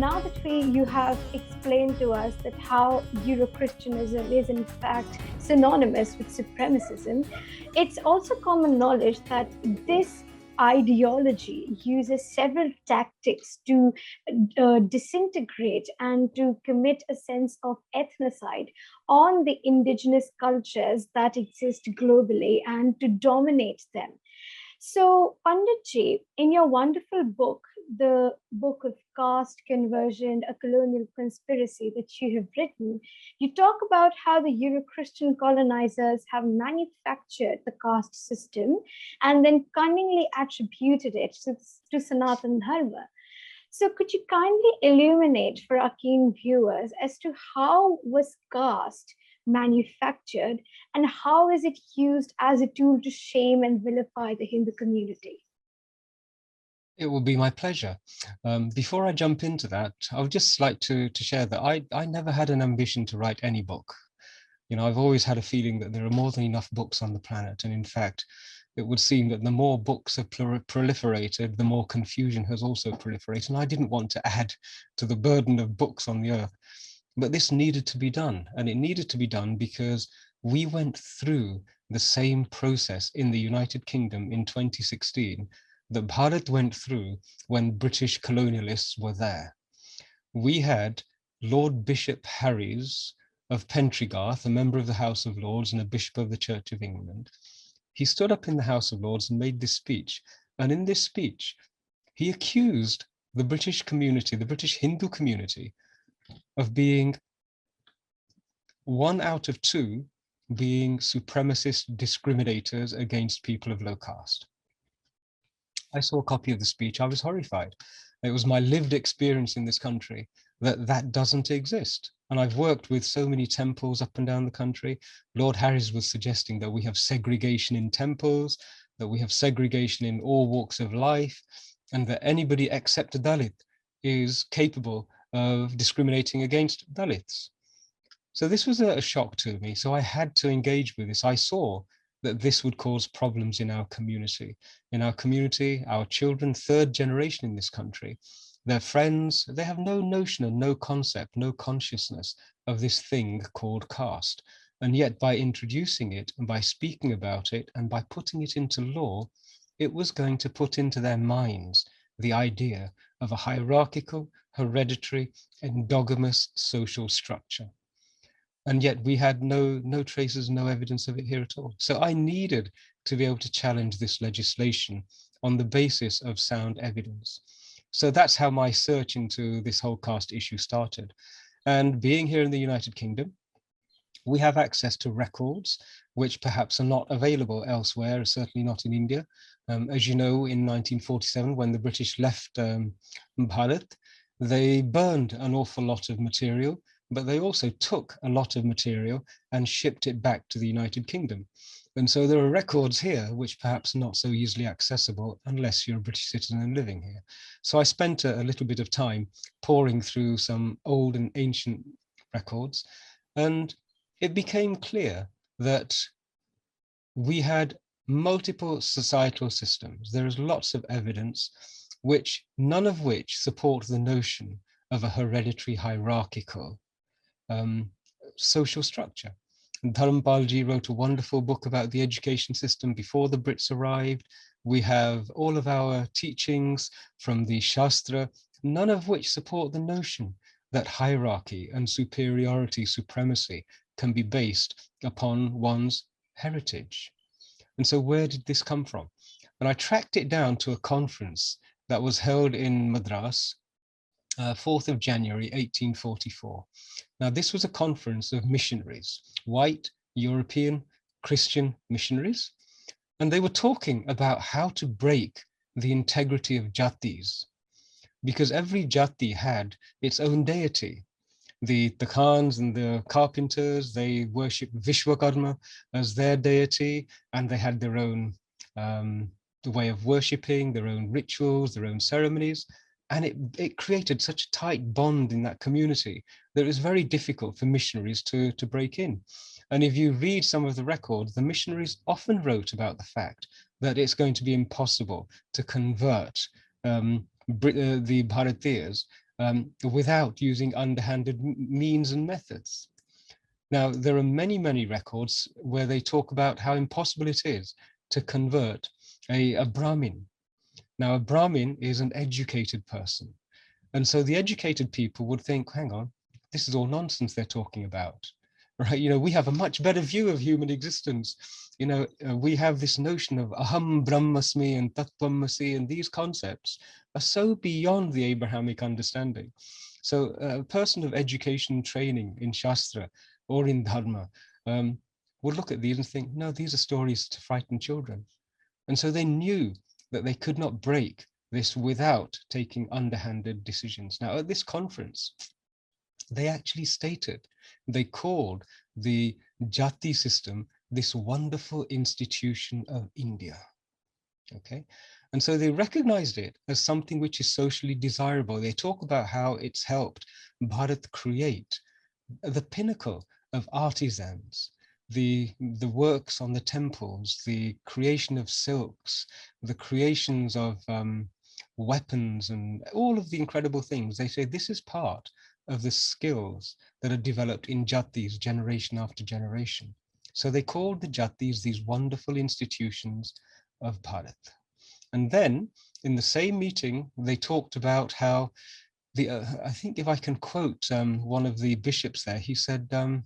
now that you have explained to us that how Euro-Christianism is in fact synonymous with supremacism, it's also common knowledge that this ideology uses several tactics to disintegrate and to commit a sense of ethnocide on the indigenous cultures that exist globally and to dominate them. So, Panditji, in your wonderful book, the book of caste conversion, a colonial conspiracy that you have written, you talk about how the Euro Christian colonizers have manufactured the caste system and then cunningly attributed it to Sanatan Dharma. So could you kindly illuminate for our keen viewers as to how was caste manufactured and how is it used as a tool to shame and vilify the Hindu community? It will be my pleasure. Before I jump into that, I would just like to share that I never had an ambition to write any book. You know, I've always had a feeling that there are more than enough books on the planet. And in fact, it would seem that the more books have proliferated, the more confusion has also proliferated. And I didn't want to add to the burden of books on the earth. But this needed to be done. And it needed to be done because we went through the same process in the United Kingdom in 2016 that Bharat went through when British colonialists were there. We had Lord Bishop Harries of Pentrigard, a member of the House of Lords and a bishop of the Church of England. He stood up in the House of Lords and made this speech. And in this speech, he accused the British community, the British Hindu community, of being 1 out of 2 being supremacist discriminators against people of low caste. I saw a copy of the speech. I was horrified. It was my lived experience in this country that that doesn't exist. And I've worked with so many temples up and down the country. Lord Harris was suggesting that we have segregation in temples, that we have segregation in all walks of life, and that anybody except a Dalit is capable of discriminating against Dalits. So this was a shock to me. So I had to engage with this. I saw that this would cause problems in our community. In our community, our children, 3rd generation in this country, their friends, they have no notion and no concept, no consciousness of this thing called caste. And yet by introducing it and by speaking about it and by putting it into law, it was going to put into their minds the idea of a hierarchical, hereditary, endogamous social structure. And yet we had no traces, no evidence of it here at all. So I needed to be able to challenge this legislation on the basis of sound evidence. So that's how my search into this whole caste issue started. And being here in the United Kingdom, we have access to records which perhaps are not available elsewhere, certainly not in India. As you know, in 1947, when the British left Bharat, they burned an awful lot of material, but they also took a lot of material and shipped it back to the United Kingdom. And so there are records here which perhaps are not so easily accessible unless you're a British citizen and living here. So I spent a little bit of time poring through some old and ancient records, and it became clear that we had multiple societal systems. There is lots of evidence, which none of which support the notion of a hereditary hierarchical social structure. And Dharampalji wrote a wonderful book about the education system before the Brits arrived. We have all of our teachings from the Shastra, none of which support the notion that hierarchy and superiority, supremacy can be based upon one's heritage. And so where did this come from? And I tracked it down to a conference that was held in Madras, 4th of January, 1844. Now, this was a conference of missionaries, white, European, Christian missionaries, and they were talking about how to break the integrity of jatis, because every jati had its own deity. The Khans and the carpenters, they worshipped Vishwakarma as their deity, and they had their own way of worshipping, their own rituals, their own ceremonies. And it created such a tight bond in that community that it was very difficult for missionaries to break in. And if you read some of the records, the missionaries often wrote about the fact that it's going to be impossible to convert the Bharatiyas without using underhanded means and methods. Now, there are many, many records where they talk about how impossible it is to convert a Brahmin. Now, a Brahmin is an educated person. And so the educated people would think, hang on, this is all nonsense they're talking about, right? You know, we have a much better view of human existence. You know, we have this notion of aham brahmasmi and tattvamasi, and these concepts are so beyond the Abrahamic understanding. So a person of education training in Shastra or in Dharma would look at these and think, no, these are stories to frighten children. And so they knew that they could not break this without taking underhanded decisions. Now, at this conference, they actually stated, they called the Jati system this wonderful institution of India. Okay, and so they recognized it as something which is socially desirable. They talk about how it's helped Bharat create the pinnacle of artisans, the works on the temples, the creation of silks, the creations of weapons, and all of the incredible things. They say this is part of the skills that are developed in Jatis generation after generation. So they called the Jatis these wonderful institutions of Bharat. And then in the same meeting, they talked about how I think if I can quote one of the bishops there, he said that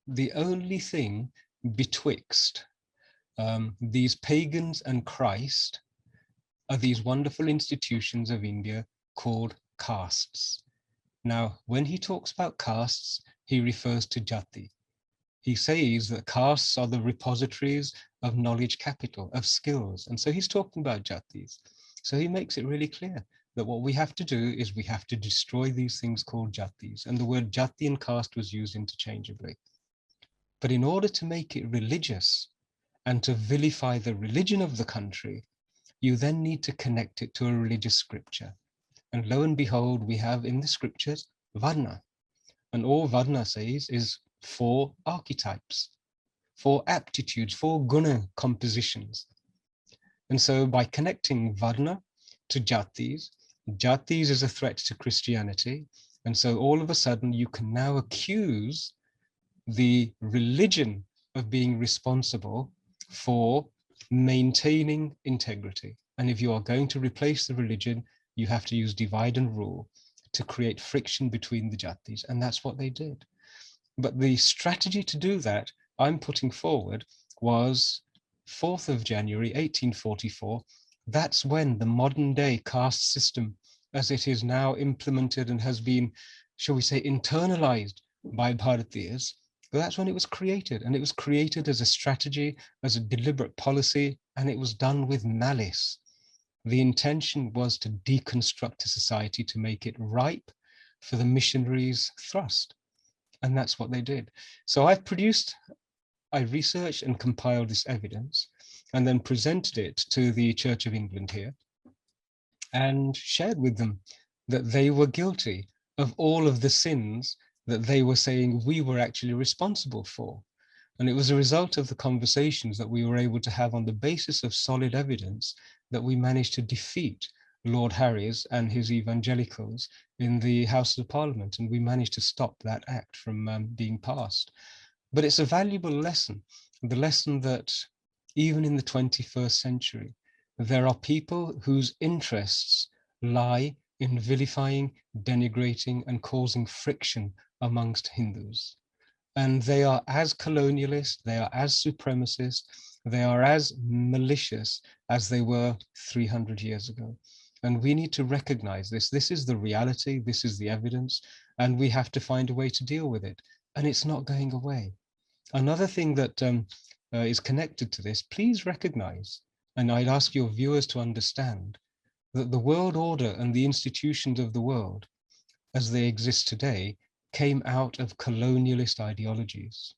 the only thing betwixt these pagans and Christ are these wonderful institutions of India called castes. Now, when he talks about castes, he refers to Jati. He says that castes are the repositories of knowledge capital, of skills. And so he's talking about Jatis. So he makes it really clear that what we have to do is we have to destroy these things called Jatis. And the word Jati and caste was used interchangeably. But in order to make it religious and to vilify the religion of the country, you then need to connect it to a religious scripture. And lo and behold, we have in the scriptures Varna. And all Varna says is 4 archetypes, 4 aptitudes, 4 guna compositions. And so by connecting Varna to Jatis, Jatis is a threat to Christianity. And so all of a sudden you can now accuse the religion of being responsible for maintaining integrity. And if you are going to replace the religion, you have to use divide and rule to create friction between the Jatis. And that's what they did. But the strategy to do that I'm putting forward was 4th of January, 1844. That's when the modern day caste system, as it is now implemented and has been, shall we say, internalized by Bharatiyas, that's when it was created. And it was created as a strategy, as a deliberate policy, and it was done with malice. The intention was to deconstruct a society, to make it ripe for the missionaries' thrust. And that's what they did. So I researched and compiled this evidence and then presented it to the Church of England here and shared with them that they were guilty of all of the sins that they were saying we were actually responsible for. And it was a result of the conversations that we were able to have on the basis of solid evidence that we managed to defeat Lord Harries and his evangelicals in the House of Parliament, and we managed to stop that act from being passed. But it's a valuable lesson, the lesson that even in the 21st century, there are people whose interests lie in vilifying, denigrating, and causing friction amongst Hindus. And they are as colonialist, they are as supremacist, they are as malicious as they were 300 years ago. And we need to recognize this. This is the reality, this is the evidence, and we have to find a way to deal with it. And it's not going away. Another thing that is connected to this, please recognize, and I'd ask your viewers to understand, that the world order and the institutions of the world as they exist today came out of colonialist ideologies.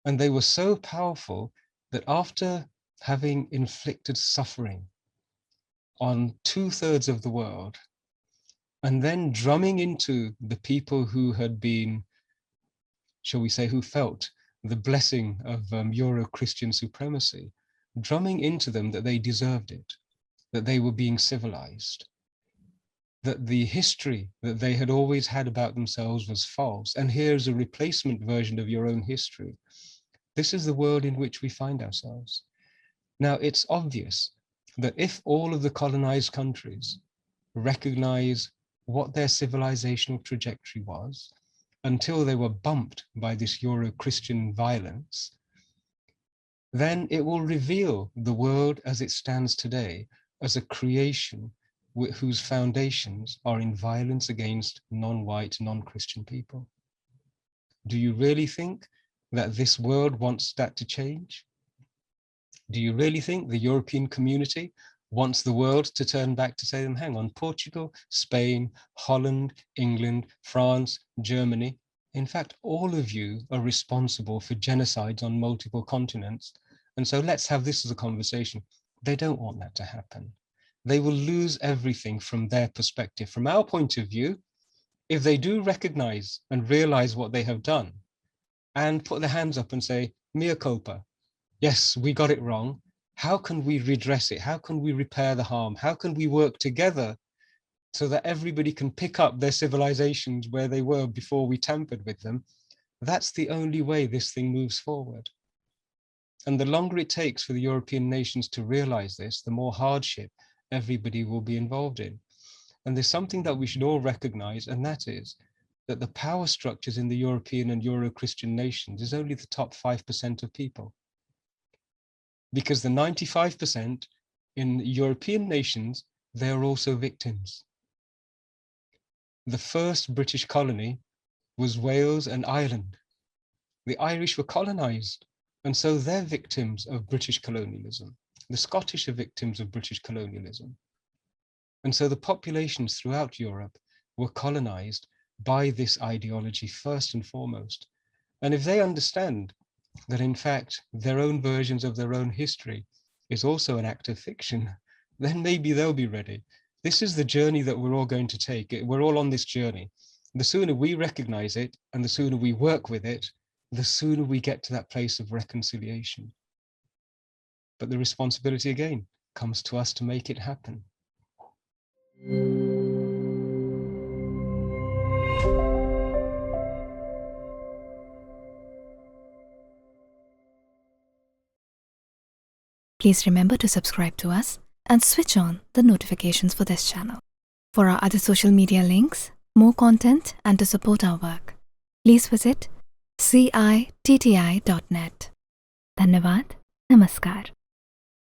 And they were so powerful that after having inflicted suffering on 2/3 of the world, and then drumming into the people who had been, shall we say, who felt the blessing of Euro-Christian supremacy, drumming into them that they deserved it, that they were being civilized. that the history that they had always had about themselves was false, and here's a replacement version of your own history. This is the world in which we find ourselves. Now, it's obvious that if all of the colonized countries recognize what their civilizational trajectory was until they were bumped by this Euro-Christian violence, then it will reveal the world as it stands today as a creation whose foundations are in violence against non-white, non-Christian people. Do you really think that this world wants that to change? Do you really think the European community wants the world to turn back to say them, hang on, Portugal, Spain, Holland, England, France, Germany? In fact, all of you are responsible for genocides on multiple continents. And so let's have this as a conversation. They don't want that to happen. They will lose everything from their perspective. From our point of view, if they do recognize and realize what they have done and put their hands up and say, mea culpa, yes, we got it wrong. How can we redress it? How can we repair the harm? How can we work together so that everybody can pick up their civilizations where they were before we tampered with them? That's the only way this thing moves forward. And the longer it takes for the European nations to realize this, the more hardship everybody will be involved in. And there's something that we should all recognize, and that is that the power structures in the European and Euro-Christian nations is only the top 5% of people. Because the 95% in European nations, they are also victims. The first British colony was Wales and Ireland. The Irish were colonized, and so they're victims of British colonialism. The Scottish are victims of British colonialism. And so the populations throughout Europe were colonized by this ideology first and foremost. And if they understand that in fact their own versions of their own history is also an act of fiction, then maybe they'll be ready. This is the journey that we're all going to take. We're all on this journey. The sooner we recognize it and the sooner we work with it, the sooner we get to that place of reconciliation. But the responsibility again comes to us to make it happen. Please remember to subscribe to us and switch on the notifications for this channel. For our other social media links, more content, and to support our work, please visit citti.net. Dhanyavad. Namaskar.